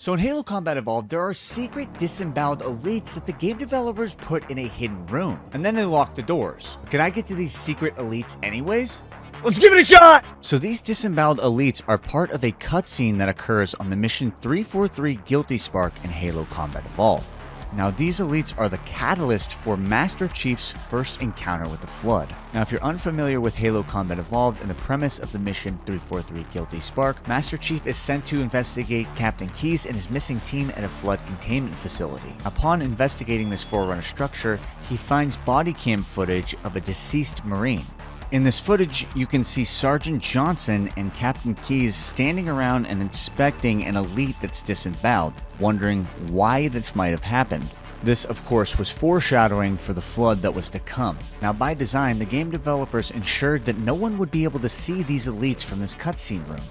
So in Halo Combat Evolved, there are secret disemboweled elites that the game developers put in a hidden room, and then they lock the doors. Can I get to these secret elites anyways? Let's give it a shot! So these disemboweled elites are part of a cutscene that occurs on the mission 343 Guilty Spark in Halo Combat Evolved. Now these elites are the catalyst for Master Chief's first encounter with the Flood. Now if you're unfamiliar with Halo Combat Evolved and the premise of the mission 343 Guilty Spark, Master Chief is sent to investigate Captain Keyes and his missing team at a flood containment facility. Upon investigating this Forerunner structure, he finds body cam footage of a deceased Marine. In this footage, you can see Sergeant Johnson and Captain Keyes standing around and inspecting an elite that's disemboweled, wondering why this might have happened. This, of course, was foreshadowing for the Flood that was to come. Now, by design, the game developers ensured that no one would be able to see these elites from this cutscene room.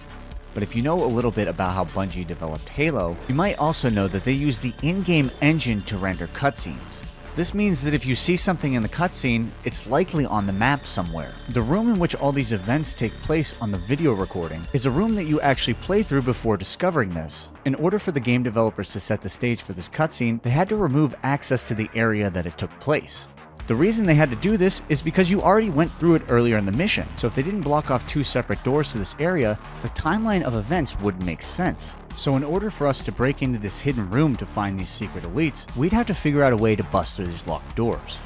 But if you know a little bit about how Bungie developed Halo, you might also know that they use the in-game engine to render cutscenes. This means that if you see something in the cutscene, it's likely on the map somewhere. The room in which all these events take place on the video recording is a room that you actually play through before discovering this. In order for the game developers to set the stage for this cutscene, they had to remove access to the area that it took place. The reason they had to do this is because you already went through it earlier in the mission, so if they didn't block off two separate doors to this area, the timeline of events wouldn't make sense. So in order for us to break into this hidden room to find these secret elites, we'd have to figure out a way to bust through these locked doors.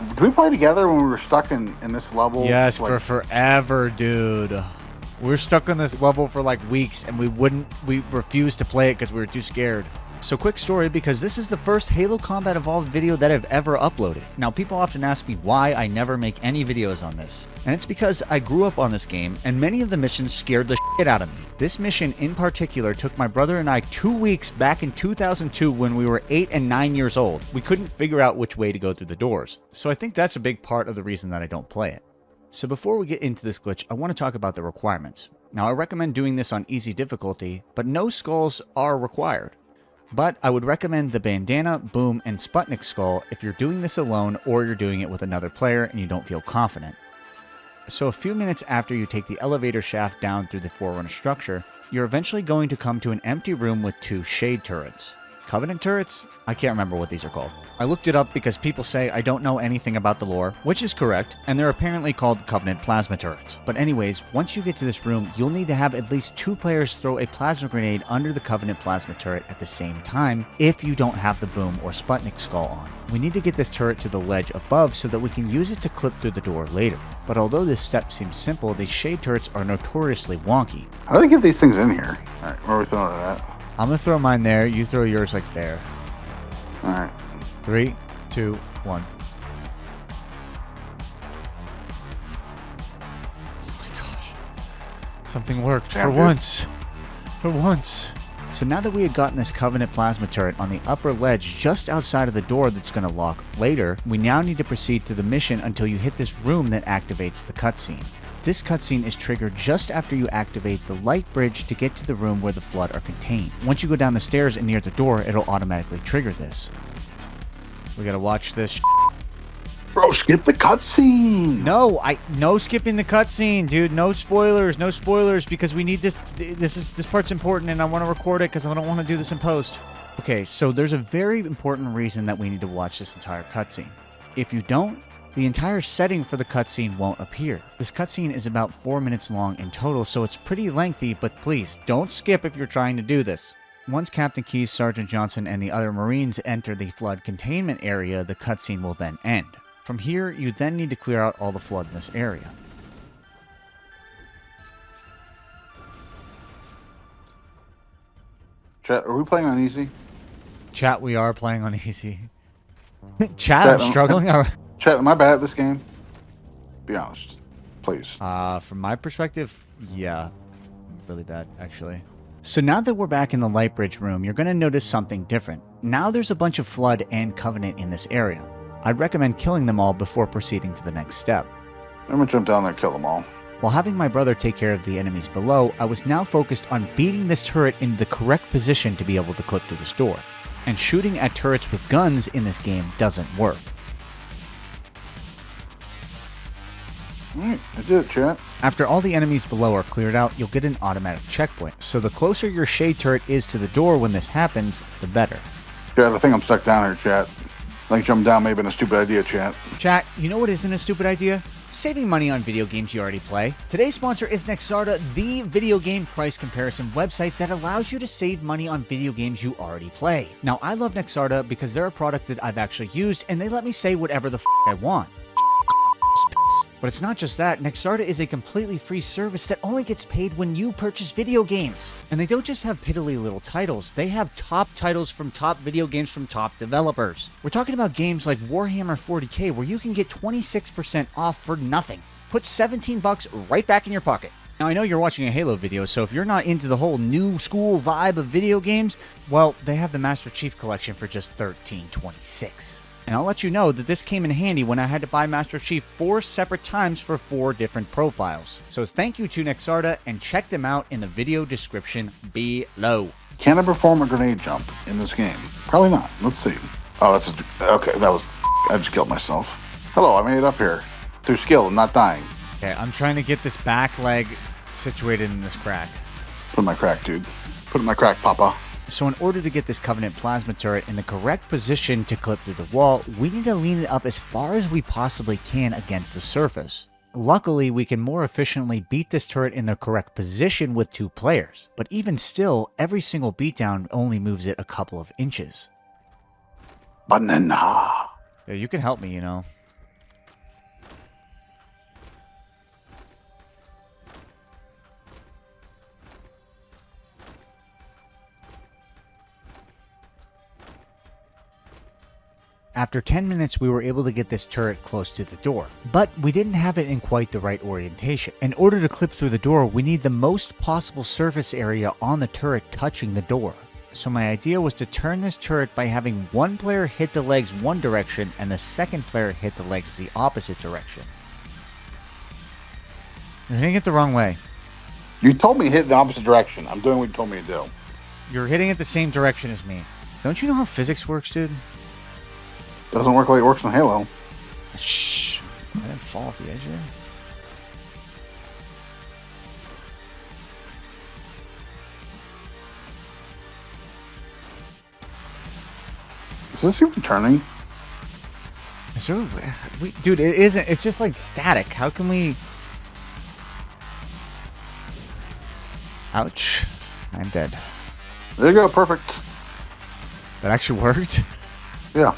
Did we play together when we were stuck in this level? Yes, for forever, dude. We were stuck on this level for like weeks and we refused to play it because we were too scared. So quick story, because this is the first Halo Combat Evolved video that I've ever uploaded. Now people often ask me why I never make any videos on this. And it's because I grew up on this game and many of the missions scared the shit out of me. This mission in particular took my brother and I 2 weeks back in 2002 when we were 8 and 9 years old. We couldn't figure out which way to go through the doors. So I think that's a big part of the reason that I don't play it. So before we get into this glitch, I want to talk about the requirements. Now I recommend doing this on easy difficulty, but no skulls are required. But I would recommend the Bandanna, Boom, and Sputnik skull if you're doing this alone or you're doing it with another player and you don't feel confident. So a few minutes after you take the elevator shaft down through the Forerunner structure, you're eventually going to come to an empty room with two shade turrets. Covenant turrets? I can't remember what these are called. I looked it up because people say I don't know anything about the lore, which is correct, and they're apparently called Covenant plasma turrets. But anyways, once you get to this room, you'll need to have at least 2 players throw a plasma grenade under the Covenant plasma turret at the same time if you don't have the Boom or Sputnik skull on. We need to get this turret to the ledge above so that we can use it to clip through the door later. But although this step seems simple, these shade turrets are notoriously wonky. How do they get these things in here? Alright, where are we throwing it at? I'm gonna throw mine there, you throw yours like there. Alright. 3, 2, 1. Oh my gosh. Something worked. Damn, for once. For once. So now that we had gotten this Covenant plasma turret on the upper ledge just outside of the door that's going to lock later, we now need to proceed through the mission until you hit this room that activates the cutscene. This cutscene is triggered just after you activate the light bridge to get to the room where the Flood are contained. Once you go down the stairs and near the door, it'll automatically trigger this. We gotta watch this. Bro, skip the cutscene. No skipping the cutscene, dude. No spoilers, because we need this. This part's important, and I want to record it because I don't want to do this in post. Okay, so there's a very important reason that we need to watch this entire cutscene. If you don't, the entire setting for the cutscene won't appear. This cutscene is about 4 minutes long in total, so it's pretty lengthy, but please, don't skip if you're trying to do this. Once Captain Keyes, Sergeant Johnson, and the other Marines enter the Flood containment area, the cutscene will then end. From here, you then need to clear out all the Flood in this area. Chat, are we playing on easy? Chat, we are playing on easy. Chat, I'm struggling. Chat, am I bad at this game? Be honest, please. From my perspective, yeah. Really bad, actually. So now that we're back in the light bridge room, you're going to notice something different. Now there's a bunch of Flood and Covenant in this area. I'd recommend killing them all before proceeding to the next step. I'm going to jump down there and kill them all. While having my brother take care of the enemies below, I was now focused on beating this turret into the correct position to be able to clip through this door. And shooting at turrets with guns in this game doesn't work. Alright, I did it, chat. After all the enemies below are cleared out, you'll get an automatic checkpoint. So the closer your shade turret is to the door when this happens, the better. Chat, I think I'm stuck down here, chat. I think jumping down may have been a stupid idea, chat. Chat, you know what isn't a stupid idea? Saving money on video games you already play. Today's sponsor is Nexarda, the video game price comparison website that allows you to save money on video games you already play. Now, I love Nexarda because they're a product that I've actually used and they let me say whatever the I want. But it's not just that, Nexarda is a completely free service that only gets paid when you purchase video games. And they don't just have piddly little titles, they have top titles from top video games from top developers. We're talking about games like Warhammer 40k where you can get 26% off for nothing. Put $17 right back in your pocket. Now I know you're watching a Halo video, so if you're not into the whole new school vibe of video games, well, they have the Master Chief collection for just $13.26. And I'll let you know that this came in handy when I had to buy Master Chief 4 separate times for 4 different profiles. So thank you to Nexarda and check them out in the video description below. Can I perform a grenade jump in this game? Probably not. Let's see. Oh, that's okay. That was. I just killed myself. Hello, I made it up here through skill and not dying. Okay, I'm trying to get this back leg situated in this crack. Put in my crack, dude. Put in my crack, Papa. So in order to get this Covenant plasma turret in the correct position to clip through the wall, we need to lean it up as far as we possibly can against the surface. Luckily, we can more efficiently beat this turret in the correct position with 2 players, but even still, every single beatdown only moves it a couple of inches. Bandanna. Yeah, you can help me, you know. After 10 minutes, we were able to get this turret close to the door, but we didn't have it in quite the right orientation. In order to clip through the door, we need the most possible surface area on the turret touching the door. So my idea was to turn this turret by having one player hit the legs one direction and the second player hit the legs the opposite direction. You're hitting it the wrong way. You told me to hit the opposite direction. I'm doing what you told me to do. You're hitting it the same direction as me. Don't you know how physics works, dude? Doesn't work like it works in Halo. Shh. I didn't fall off the edge here. Is this even turning? Is there dude, it isn't. It's just like static. How can we... Ouch. I'm dead. There you go. Perfect. That actually worked? Yeah.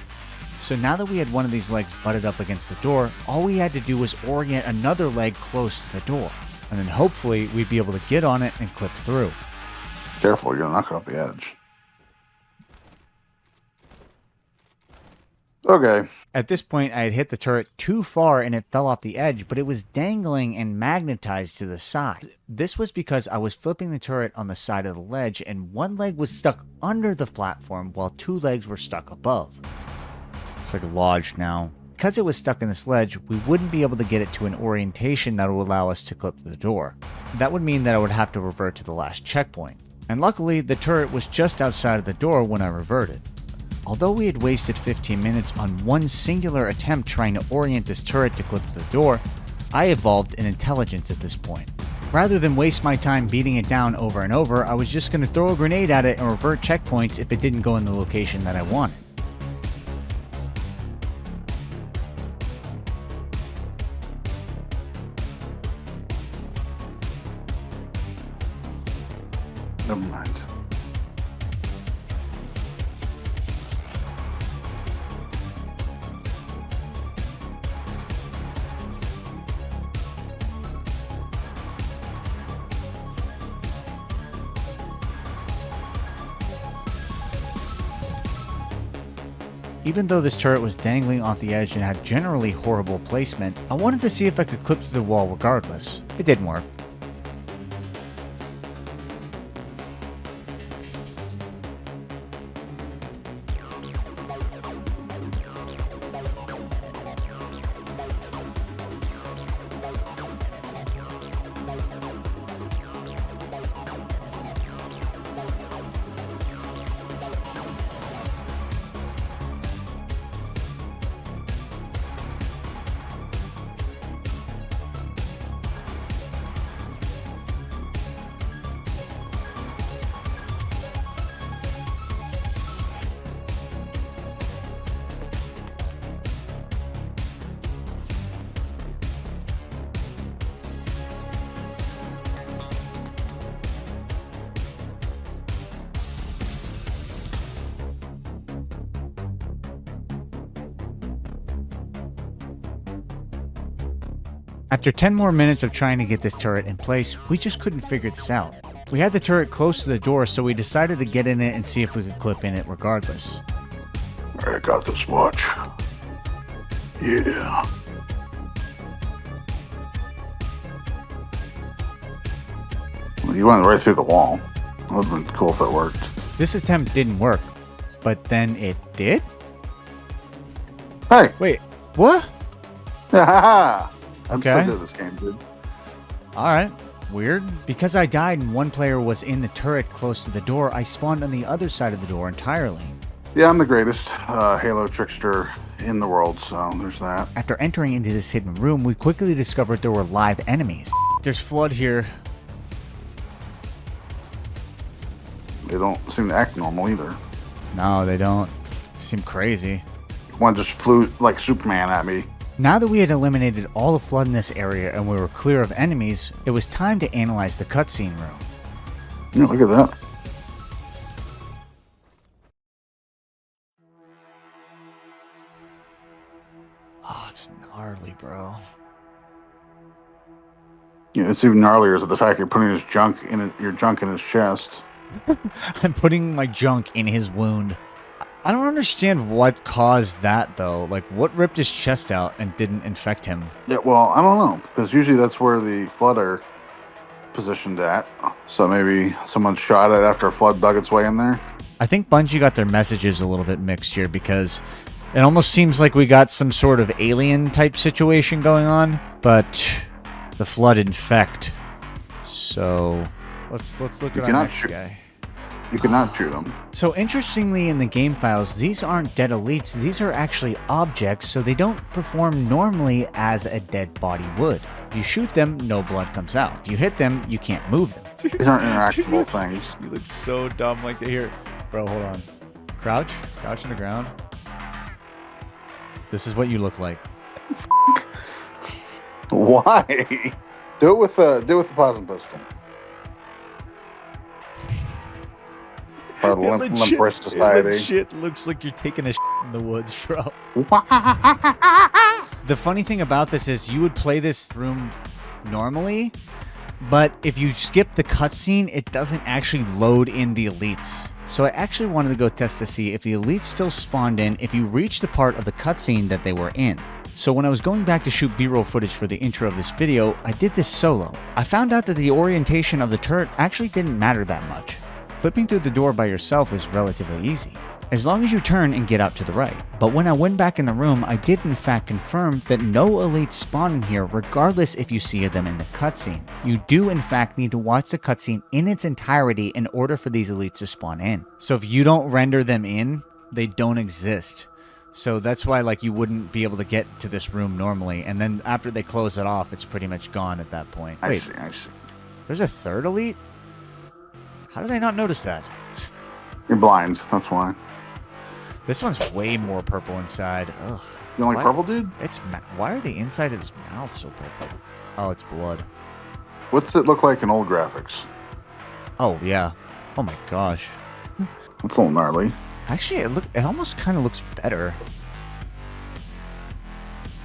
So now that we had one of these legs butted up against the door, all we had to do was orient another leg close to the door. And then hopefully we'd be able to get on it and clip through. Careful, you're gonna knock it off the edge. Okay. At this point, I had hit the turret too far and it fell off the edge, but it was dangling and magnetized to the side. This was because I was flipping the turret on the side of the ledge and one leg was stuck under the platform while 2 legs were stuck above. It's like lodged now. Because it was stuck in this ledge, we wouldn't be able to get it to an orientation that would allow us to clip the door. That would mean that I would have to revert to the last checkpoint. And luckily, the turret was just outside of the door when I reverted. Although we had wasted 15 minutes on one singular attempt trying to orient this turret to clip the door, I evolved in intelligence at this point. Rather than waste my time beating it down over and over, I was just going to throw a grenade at it and revert checkpoints if it didn't go in the location that I wanted. Never mind. Even though this turret was dangling off the edge and had generally horrible placement, I wanted to see if I could clip through the wall regardless. It didn't work. After 10 more minutes of trying to get this turret in place, we just couldn't figure this out. We had the turret close to the door, so we decided to get in it and see if we could clip in it regardless. Alright, I got this watch. Yeah. Well, you went right through the wall. That would have been cool if it worked. This attempt didn't work, but then it did? Hey! Wait, what? I'm Okay. so good at this game, dude. Alright, weird. Because I died and one player was in the turret close to the door, I spawned on the other side of the door entirely. Yeah, I'm the greatest Halo trickster in the world, so there's that. After entering into this hidden room, we quickly discovered there were live enemies. There's Flood here. They don't seem to act normal either. No, they don't. They seem crazy. One just flew like Superman at me. Now that we had eliminated all the Flood in this area and we were clear of enemies, it was time to analyze the cutscene room. Yeah, look at that. Oh, it's gnarly, bro. Yeah, it's even gnarlier is the fact you're putting his junk in it, your junk in his chest. I'm putting my junk in his wound. I don't understand what caused that, though. Like, what ripped his chest out and didn't infect him? Yeah, well, I don't know, because usually that's where the Flood are positioned at. So maybe someone shot it after a Flood dug its way in there. I think Bungie got their messages a little bit mixed here because it almost seems like we got some sort of alien type situation going on, but the Flood infect. So let's look at our next guy. You cannot shoot them. So interestingly, in the game files, these aren't dead elites. These are actually objects, so they don't perform normally as a dead body would. If you shoot them, no blood comes out. If you hit them, you can't move them. These aren't interactable things. You look so dumb like they hear. Bro, hold on. Crouch on the ground. This is what you look like. Why? Do it with the plasma pistol. Part of the limp wrist society. It legit looks like you're taking a shit in the woods, bro. The funny thing about this is you would play this room normally, but if you skip the cutscene, it doesn't actually load in the elites. So I actually wanted to go test to see if the elites still spawned in if you reach the part of the cutscene that they were in. So when I was going back to shoot B-roll footage for the intro of this video, I did this solo. I found out that the orientation of the turret actually didn't matter that much. Clipping through the door by yourself is relatively easy, as long as you turn and get out to the right. But when I went back in the room, I did in fact confirm that no elites spawn in here regardless if you see them in the cutscene. You do in fact need to watch the cutscene in its entirety in order for these elites to spawn in. So if you don't render them in, they don't exist. So that's why like you wouldn't be able to get to this room normally, and then after they close it off, it's pretty much gone at that point. I Wait, see. there's a third elite? How did I not notice that? You're blind, that's why. This one's way more purple inside. Ugh. You don't like Why- purple, dude? Why are the inside of his mouth so purple? Oh, it's blood. What's it look like in old graphics? Oh yeah. Oh my gosh. It's a little gnarly. Actually, it almost kind of looks better.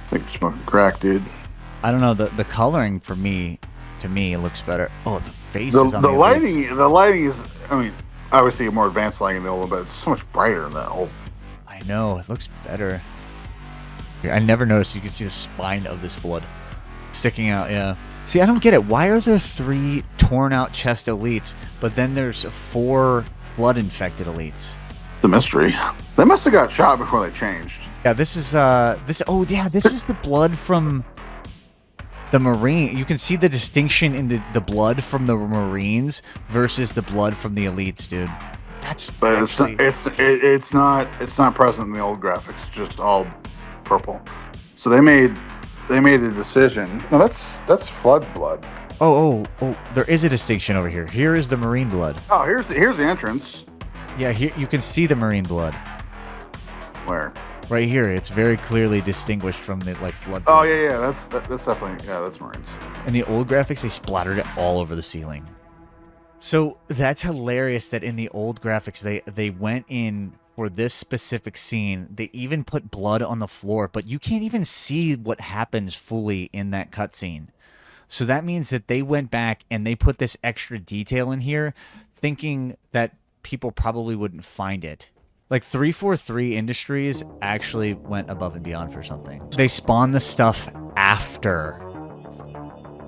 I think you're smoking crack, dude. I don't know, the coloring to me it looks better. Oh, the faces on The the lighting, elites. the lighting is. I mean, obviously more advanced lighting in the old, but it's so much brighter in the old. I know, it looks better. Here, I never noticed you can see the spine of this Flood sticking out, yeah. See, I don't get it. Why are there 3 torn out chest elites, but then there's 4 Flood infected elites? The mystery. They must have got shot before they changed. Yeah, this is this is the blood from the Marine. You can see the distinction in the blood from the Marines versus the blood from the elites, dude. That's But actually... it's not present in the old graphics. It's just all purple. So they made a decision. No, that's Flood blood. Oh, there is a distinction over here. Here is the Marine blood. Oh, here's the entrance. Yeah, here you can see the Marine blood. Where? Right here, it's very clearly distinguished from the Flood Oh blood. yeah, that's definitely that's Marines. In the old graphics, they splattered it all over the ceiling. So that's hilarious that in the old graphics, they went in for this specific scene. They even put blood on the floor, but you can't even see what happens fully in that cutscene. So that means that they went back and they put this extra detail in here, thinking that people probably wouldn't find it. Like 343 Industries actually went above and beyond for something. They spawn the stuff after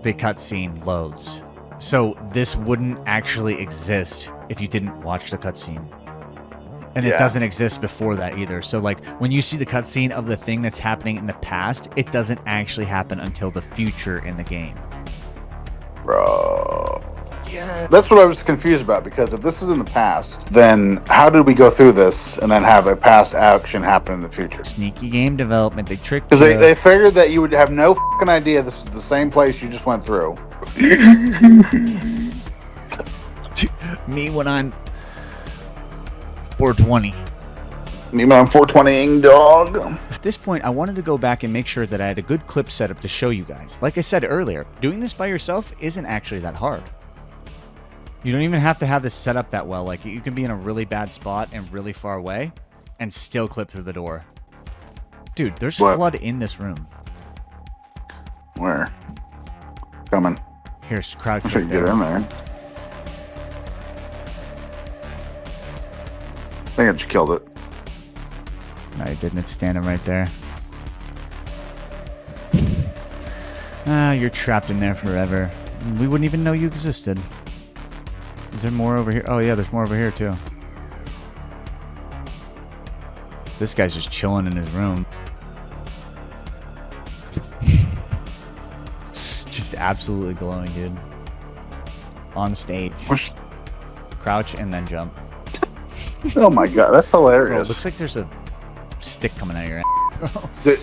the cutscene loads. So this wouldn't actually exist if you didn't watch the cutscene. And it doesn't exist before that either. So like when you see the cutscene of the thing that's happening in the past, it doesn't actually happen until the future in the game. Bro. Yeah. That's what I was confused about, because if this is in the past, then how did we go through this and then have a past action happen in the future? Sneaky game development. They tricked Because you. they figured that you would have no fucking idea this is the same place you just went through. Me when I'm 420. Me when I'm 420ing, dog. At this point, I wanted to go back and make sure that I had a good clip setup to show you guys. Like I said earlier, doing this by yourself isn't actually that hard. You don't even have to have this set up that well. Like, you can be in a really bad spot and really far away and still clip through the door. Dude, there's flood in this room. Where? Coming. Here's crouch. I'm sure you get in there. I think I just killed it. No, you didn't. It's standing right there. Ah, you're trapped in there forever. We wouldn't even know you existed. Is there more over here? Oh, yeah, there's more over here, too. This guy's just chilling in his room. Just absolutely glowing, dude. On stage. Crouch and then jump. Oh my god, that's Bro, hilarious. it looks like there's a stick coming out of your ass. Dude,